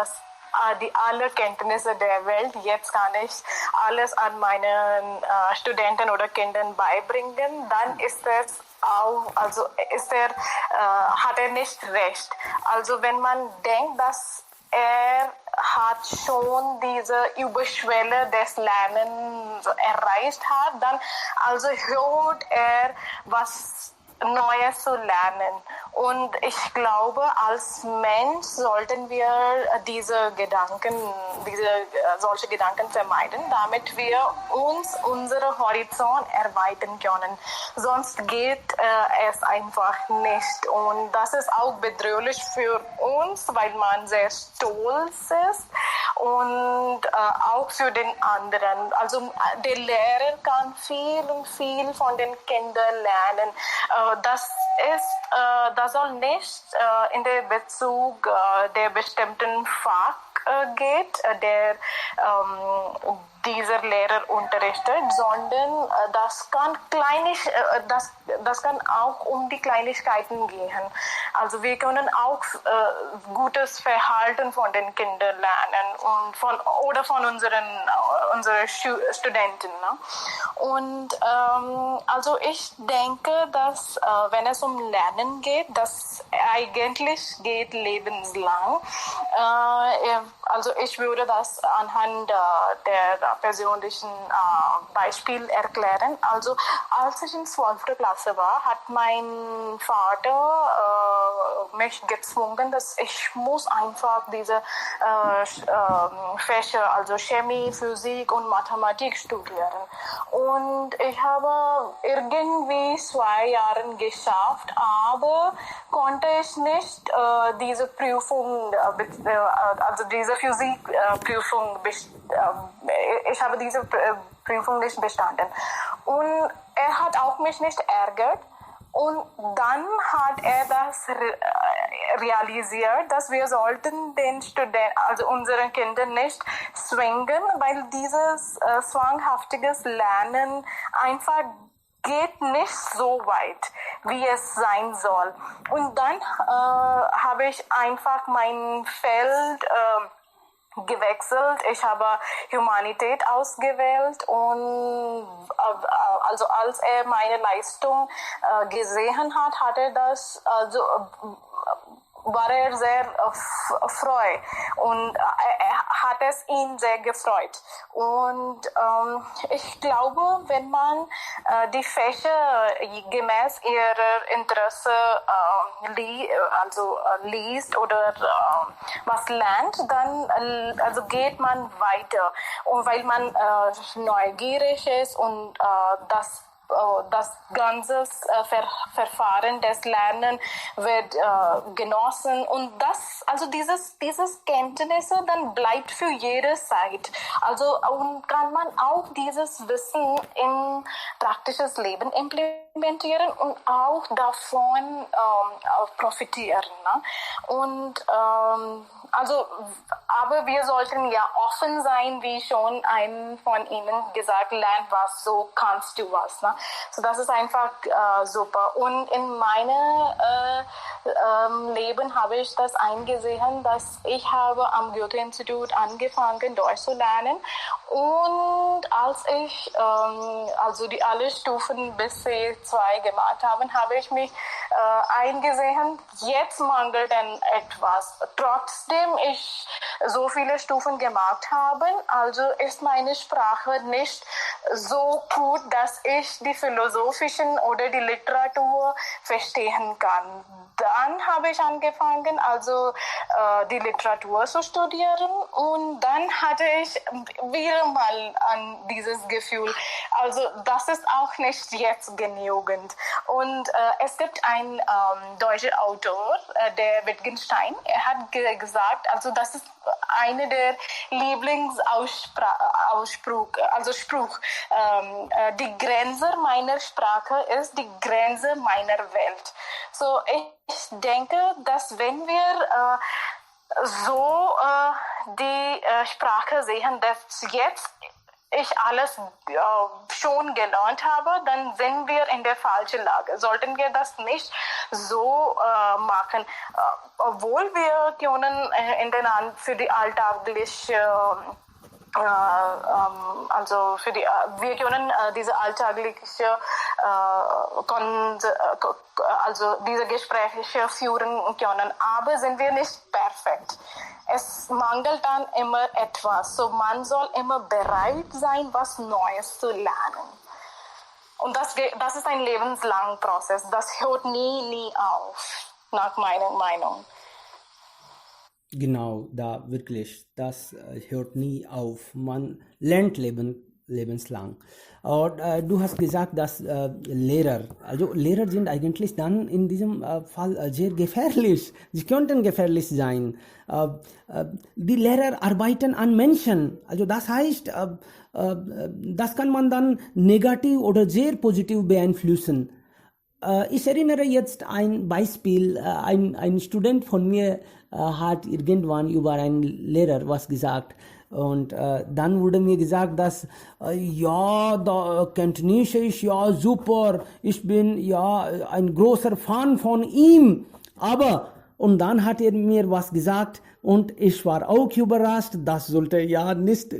die alle Kenntnisse der Welt, jetzt kann ich alles an meinen Studenten oder Kindern beibringen, dann ist es auch, hat er nicht recht. Also wenn man denkt, dass er hat schon diese Überschwelle des Lernens erreicht hat, dann also hört er was Neues zu lernen. Und ich glaube, als Mensch sollten wir solche Gedanken vermeiden, damit wir unseren Horizont erweitern können. Sonst geht es einfach nicht. Und das ist auch bedrohlich für uns, weil man sehr stolz ist und auch für den anderen. Also der Lehrer kann viel von den Kindern lernen. Das soll nicht in der Bezug der bestimmten Fach geht, der dieser Lehrer unterrichtet, sondern das kann auch um die Kleinigkeiten gehen. Also wir können auch gutes Verhalten von den Kindern lernen und von unseren Studenten. Ne? Und also ich denke, dass wenn es um Lernen geht, das eigentlich geht lebenslang. Also ich würde das anhand der persönlichen Beispiel erklären. Also als ich in 12. Klasse war, hat mein Vater mich gezwungen, dass ich muss einfach diese Fächer, also Chemie, Physik und Mathematik studieren. Und ich habe irgendwie 2 Jahre geschafft, aber konnte ich nicht diese Prüfung, also diese Physikprüfung, ich habe diese Prüfung nicht bestanden. Und er hat auch mich nicht ärgert. Und dann hat er das realisiert, dass wir sollten den Studenten, also unsere Kinder nicht zwingen, weil dieses zwanghaftiges Lernen einfach geht nicht so weit, wie es sein soll. Und dann habe ich einfach mein Feld gewechselt. Ich habe Humanität ausgewählt und also als er meine Leistung gesehen hat, hat er das war er sehr freu und er hat es ihn sehr gefreut. Und ich glaube, wenn man die Fächer gemäß ihrer Interesse liest oder was lernt, dann also geht man weiter. Und weil man neugierig ist und das ganze Verfahren des Lernens wird genossen und also dieses Kenntnisse dann bleibt für jede Zeit. Also und kann man auch dieses Wissen in praktisches Leben implementieren und auch davon profitieren. Ne? Und also, aber wir sollten ja offen sein, wie schon ein von Ihnen gesagt, lern was, so kannst du was. Ne? So, das ist einfach super. Und in meinem Leben habe ich das eingesehen, dass ich habe am Goethe-Institut angefangen, Deutsch zu lernen. Und als ich also die alle Stufen bis C2 gemacht habe, habe ich mich eingesehen, jetzt mangelt dann etwas. Trotzdem ich so viele Stufen gemacht habe, also ist meine Sprache nicht so gut, dass ich die philosophischen oder die Literatur verstehen kann. Dann habe ich angefangen, also die Literatur zu studieren und dann hatte ich wieder mal an dieses Gefühl, also das ist auch nicht jetzt genügend. Und es gibt einen deutschen Autor, der Wittgenstein, er hat gesagt, also das ist eine der Lieblingsausspruch, also Spruch, die Grenze meiner Sprache ist die Grenze meiner Welt. So, ich denke, dass wenn wir so die Sprache sehen, dass jetzt ich alles schon gelernt habe, dann sind wir in der falschen Lage. Sollten wir das nicht so machen, obwohl wir können für die alltägliche also wir können diese alltägliche also diese Gespräche führen können, aber sind wir nicht perfekt. Es mangelt dann immer etwas, so man soll immer bereit sein, was Neues zu lernen. Und das ist ein lebenslanger Prozess, das hört nie auf, nach meiner Meinung. Genau, da wirklich, das hört nie auf. Man lernt lebenslang. Und du hast gesagt, dass Lehrer sind eigentlich dann in diesem Fall sehr gefährlich. Sie könnten gefährlich sein. Die Lehrer arbeiten an Menschen. Also das heißt, das kann man dann negativ oder sehr positiv beeinflussen. Ich erinnere jetzt ein Beispiel, ein Student von mir hat irgendwann über einen Lehrer was gesagt und dann wurde mir gesagt, dass ja, da Kantonesisch ist ja super, ich bin ja ein großer Fan von ihm, aber Und dann hat er mir was gesagt und ich war auch überrascht, das sollte ja nicht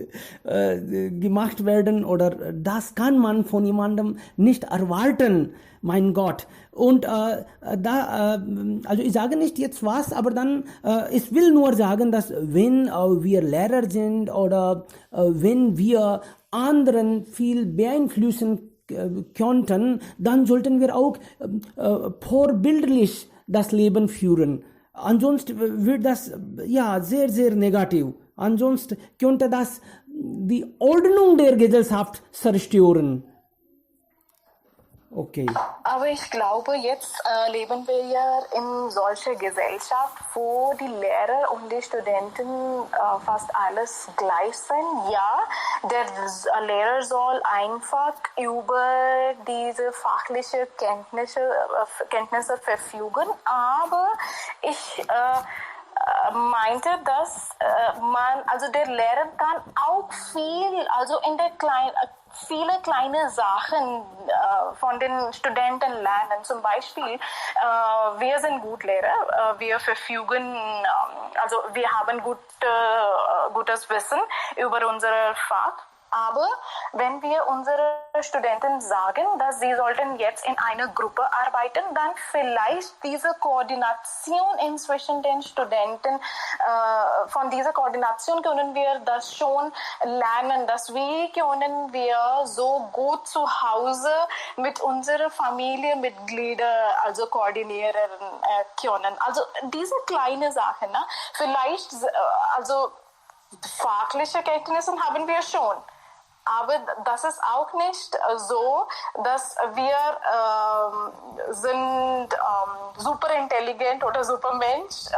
gemacht werden oder das kann man von jemandem nicht erwarten, mein Gott. Und also ich sage nicht jetzt was, aber dann, ich will nur sagen, dass wenn wir Lehrer sind oder wenn wir anderen viel beeinflussen könnten, dann sollten wir auch vorbildlich das Leben führen. Ansonsten wird das ja sehr, sehr negativ. Ansonsten könnte das die Ordnung der Gesellschaft zerstören. Okay. Aber ich glaube, jetzt leben wir ja in solcher Gesellschaft, wo die Lehrer und die Studenten fast alles gleich sind. Ja, der Lehrer soll einfach über diese fachliche Kenntnisse verfügen, aber ich meinte, dass also der Lehrer kann auch viel, also in der viele kleine Sachen von den Studenten lernen. Zum Beispiel, wir sind gut Lehrer, wir verfügen, also wir haben gutes Wissen über unser Fach. Aber wenn wir unsere Studenten sagen, dass sie sollten jetzt in einer Gruppe arbeiten, dann vielleicht diese Koordination inzwischen den Studenten, von dieser Koordination können wir das schon lernen, dass wie können wir so gut zu Hause mit unseren Familienmitgliedern also koordinieren können. Also diese kleinen Sachen, ne? Vielleicht, also fachliche Kenntnisse haben wir schon. Aber das ist auch nicht so, dass wir sind super intelligent oder super Mensch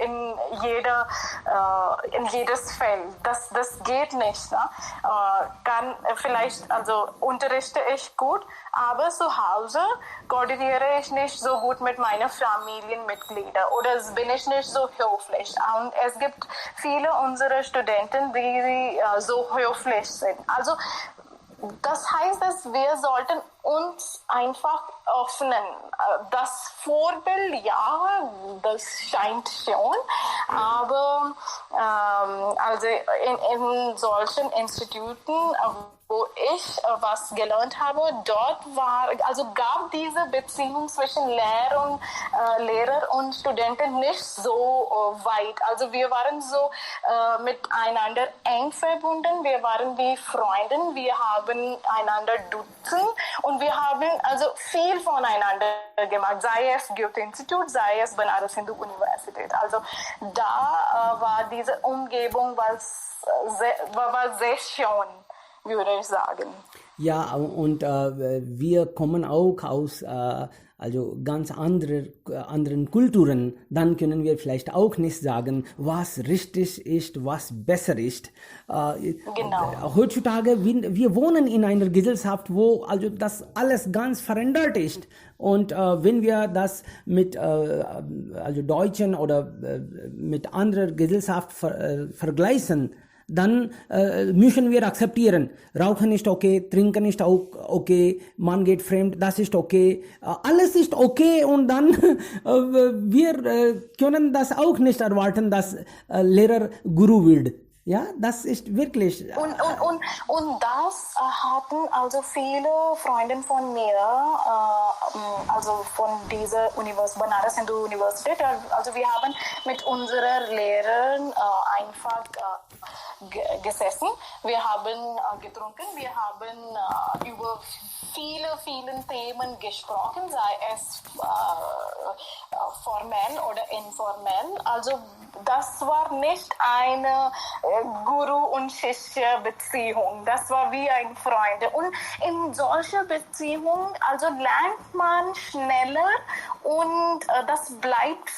in jedes Feld. Das geht nicht. Ne? Vielleicht, also unterrichte ich gut, aber zu Hause koordiniere ich nicht so gut mit meinen Familienmitgliedern oder bin ich nicht so höflich. Und es gibt viele unserer Studenten, die so höflich sind. Also das heißt, dass wir sollten uns einfach öffnen. Das Vorbild, ja, das scheint schon, aber also in solchen Instituten, wo ich was gelernt habe, dort gab diese Beziehung zwischen Lehrer und Studenten nicht so weit. Also wir waren so miteinander eng verbunden, wir waren wie Freunde, wir haben einander duzen und wir haben also viel voneinander gemacht, sei es Goethe-Institut, sei es Banaras Hindu Universität. Also da war diese Umgebung war sehr schön, würde ich sagen. Ja, und wir kommen auch aus also ganz anderen Kulturen. Dann können wir vielleicht auch nicht sagen, was richtig ist, was besser ist. Genau. Heutzutage, wir wohnen in einer Gesellschaft, wo also das alles ganz verändert ist. Und wenn wir das mit also Deutschen oder mit anderer Gesellschaft vergleichen, dann müssen wir akzeptieren. Rauchen ist okay, trinken ist auch okay, man geht fremd, das ist okay. Alles ist okay und dann wir können das auch nicht erwarten, dass Lehrer Guru wird. Ja, das ist wirklich. Und das hatten also viele Freunde von mir, also von dieser Banaras Hindu Universität. Also wir haben mit unseren Lehrern einfach gesessen, wir haben getrunken, wir haben über viele Themen gesprochen, sei es formell oder informell. Also das war nicht eine Guru- und Shishya-Beziehung, das war wie ein Freund. Und in solcher Beziehung also lernt man schneller und das bleibt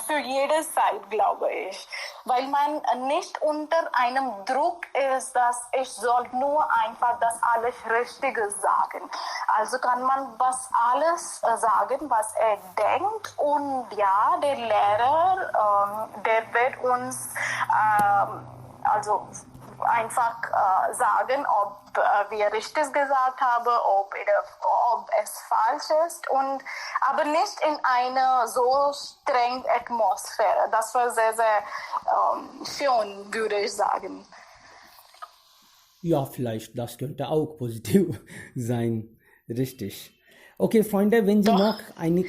für jede Zeit, glaube ich, weil man nicht unter einem Druck ist, dass ich soll nur einfach das alles Richtige sagen. Also kann man alles sagen, was er denkt, und ja, der Lehrer, der wird uns also einfach sagen, ob wir richtig gesagt haben, ob es falsch ist, aber nicht in einer so strengen Atmosphäre. Das war sehr, sehr schön, würde ich sagen. Ja, vielleicht, das könnte auch positiv sein. Richtig. Okay, Freunde, wenn Sie noch eine,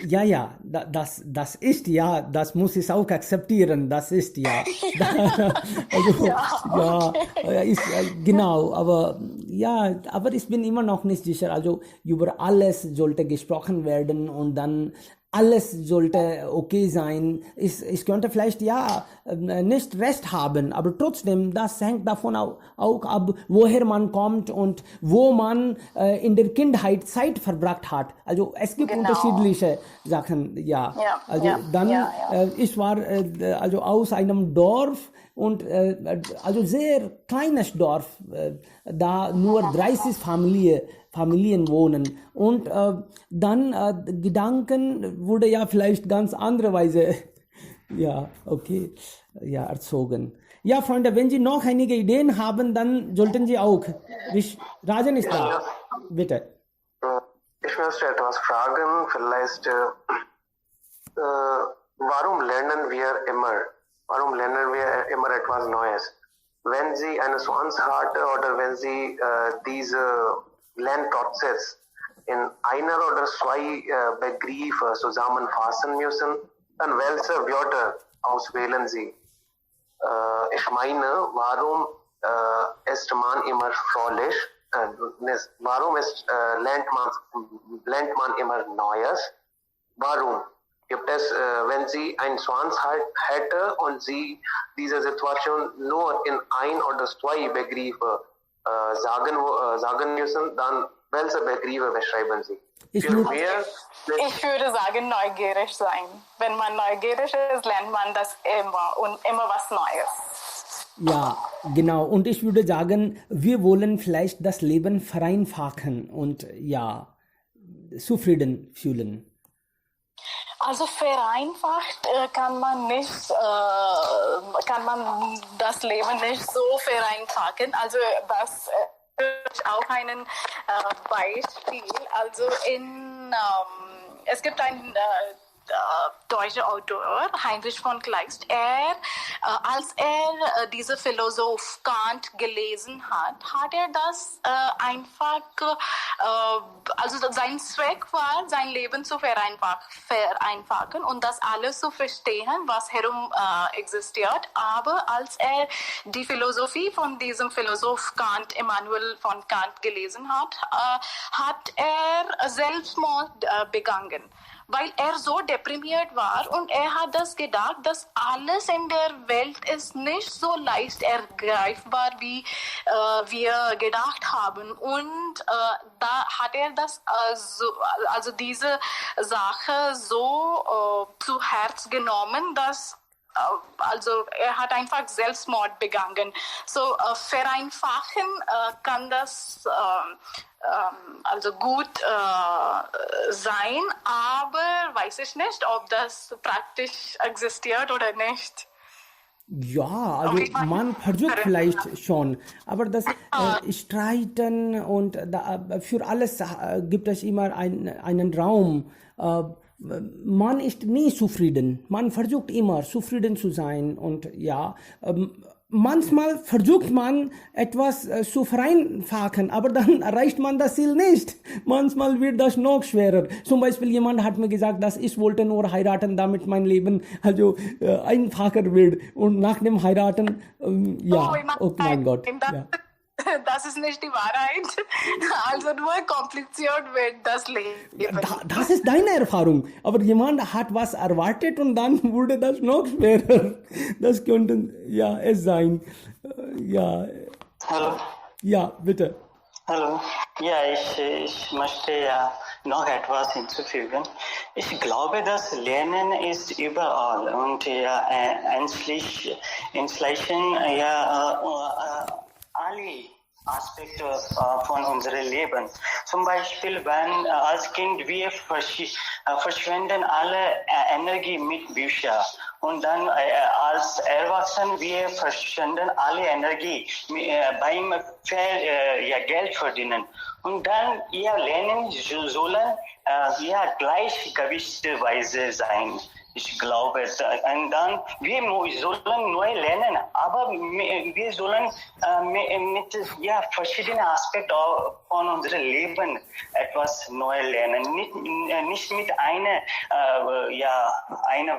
das ist ja, das muss ich auch akzeptieren, das ist ja. Also, ist, genau, aber ich bin immer noch nicht sicher, also über alles sollte gesprochen werden und dann alles sollte okay sein. Ich könnte vielleicht nicht Recht haben, aber trotzdem, das hängt davon auch ab, woher man kommt und wo man in der Kindheit Zeit verbracht hat. Also es gibt unterschiedliche Sachen, ich war also aus einem Dorf und also sehr kleines Dorf, da nur 30 Familien wohnen und dann Gedanken wurde ja vielleicht ganz andere Weise erzogen. Ja, Freunde, wenn Sie noch einige Ideen haben, dann sollten Sie auch. Rajan ist da. Bitte. Ich möchte etwas fragen, vielleicht warum lernen wir immer etwas Neues? Wenn Sie eine Schwanzharte oder wenn Sie diese Lernprozess in einer oder zwei Begriffe zusammenfassen müssen, dann welche Wörter auswählen Sie? Ich meine, warum ist man immer fröhlich? Warum lernt man immer Neues? Warum? Gibt es, wenn Sie einen Schwanz hätte und Sie diese Situation nur in ein oder zwei Begriffe sagen müssen, dann welche Begriffe beschreiben Sie? Ich würde sagen, neugierig sein. Wenn man neugierig ist, lernt man das immer und immer was Neues. Ja, genau. Und ich würde sagen, wir wollen vielleicht das Leben vereinfachen und zufrieden fühlen. Also vereinfacht kann man das Leben nicht so vereinfachen. Also das ist auch ein Beispiel. Also es gibt ein deutscher Autor, Heinrich von Kleist. Als er diese Philosoph Kant gelesen hat, hat er das einfach, also sein Zweck war, sein Leben zu vereinfachen und das alles zu verstehen, was herum existiert. Aber als er die Philosophie von diesem Philosoph Kant, Immanuel von Kant gelesen hat, hat er Selbstmord begangen, weil er so deprimiert war und er hat das gedacht, dass alles in der Welt ist nicht so leicht ergreifbar, wie wir gedacht haben. Und da hat er das also diese Sache so zu Herz genommen, dass also er hat einfach Selbstmord begangen. So vereinfachen kann das also gut sein, aber weiß ich nicht, ob das praktisch existiert oder nicht. Ja, also man versucht vielleicht schon, aber das Streiten und für alles gibt es immer einen Raum. Man ist nie zufrieden. Man versucht immer zufrieden zu sein und manchmal versucht man etwas zu vereinfachen, aber dann erreicht man das Ziel nicht. Manchmal wird das noch schwerer. Zum Beispiel jemand hat mir gesagt, dass ich wollte nur heiraten, damit mein Leben also einfacher wird. Und nach dem Heiraten, oh mein Gott. Ja. Das ist nicht die Wahrheit. Also nur kompliziert wird das Leben. Das ist deine Erfahrung. Aber jemand hat was erwartet und dann wurde das noch schwerer. Das könnte es sein. Hallo. Ja, bitte. Hallo. Ja, ich möchte noch etwas hinzufügen. Ich glaube, das Lernen ist überall und inzwischen alle Aspekte von unserem Leben. Zum Beispiel, wenn als Kind wir verschwenden alle Energie mit Büchern Und dann als Erwachsene, wir verschwenden alle Energie beim Geld verdienen. Und dann lernen sollen gleichgewichtweise sein. Ich glaube, und dann wir sollen neu lernen, aber wir sollen mit verschiedenen Aspekten von unserem Leben etwas neu lernen. Nicht mit einer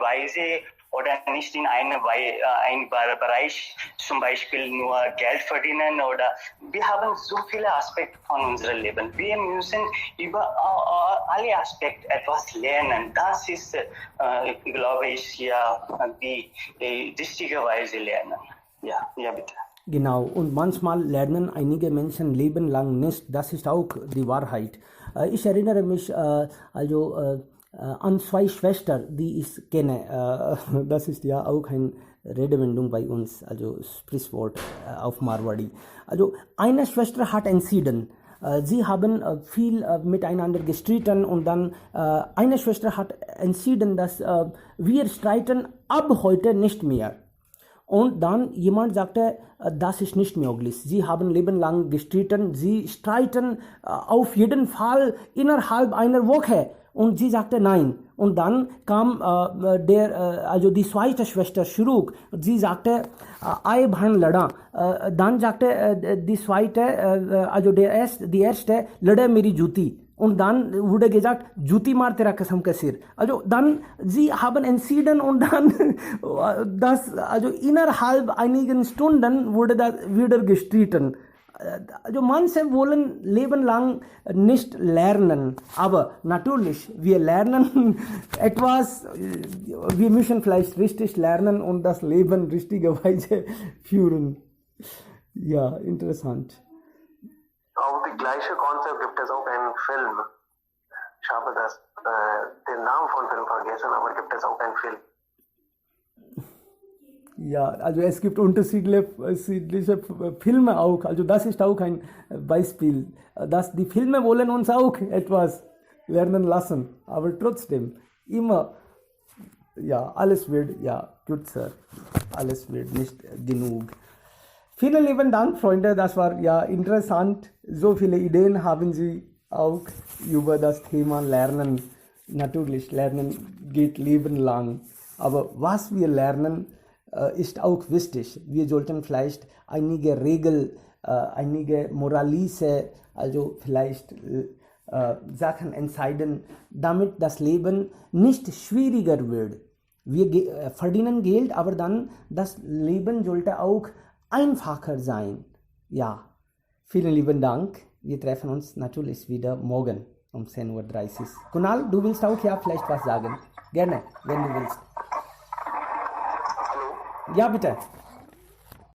Weise oder nicht in einem Bereich, zum Beispiel nur Geld verdienen oder wir haben so viele Aspekte von unserem Leben. Wir müssen über alle Aspekte etwas lernen. Das ist, glaube ich, die richtige Weise lernen. Ja, bitte. Genau, und manchmal lernen einige Menschen lebenlang nicht. Das ist auch die Wahrheit. Ich erinnere mich an zwei Schwestern, die ich kenne. Das ist ja auch eine Redewendung bei uns, also Sprichwort auf Marwari. Also eine Schwester hat entschieden, sie haben viel miteinander gestritten und dann eine Schwester hat entschieden, dass wir streiten ab heute nicht mehr. Und dann jemand sagte, das ist nicht möglich. Sie haben lebenlang gestritten, sie streiten auf jeden Fall innerhalb einer Woche. Und sie sagte nein. Und dann kam die zweite Schwester Shuruk. Sie sagte, Ai Bhan Lada. Dann sagte die zweite, die erste, Lada Meri Juti. Und dann wurde gesagt, Juti mar tera Kasam ka Sir. Also dann, sie haben entschieden und dann, innerhalb einigen Stunden wurde das wieder gestritten. Also manche wollen lebenlang nicht lernen, aber natürlich, wir lernen etwas, wir müssen vielleicht richtig lernen und das Leben richtigerweise führen. Ja, interessant. Auch die gleiche Konzept gibt es auch einen Film. Ich habe den Namen von Film vergessen, aber gibt es auch einen Film. Ja, also es gibt unterschiedliche Filme auch. Also das ist auch ein Beispiel. Die Filme wollen uns auch etwas lernen lassen. Aber trotzdem, immer, alles wird, kürzer. Alles wird nicht genug. Vielen lieben Dank, Freunde. Das war interessant. So viele Ideen haben Sie auch über das Thema Lernen. Natürlich, Lernen geht lebenlang. Aber was wir lernen, ist auch wichtig. Wir sollten vielleicht einige Regeln, einige moralische, also vielleicht Sachen entscheiden, damit das Leben nicht schwieriger wird. Wir verdienen Geld, aber dann das Leben sollte auch einfacher sein. Ja, vielen lieben Dank. Wir treffen uns natürlich wieder morgen um 10:30 Uhr. Kunal, du willst auch vielleicht was sagen? Gerne, wenn du willst. Ja, bitte.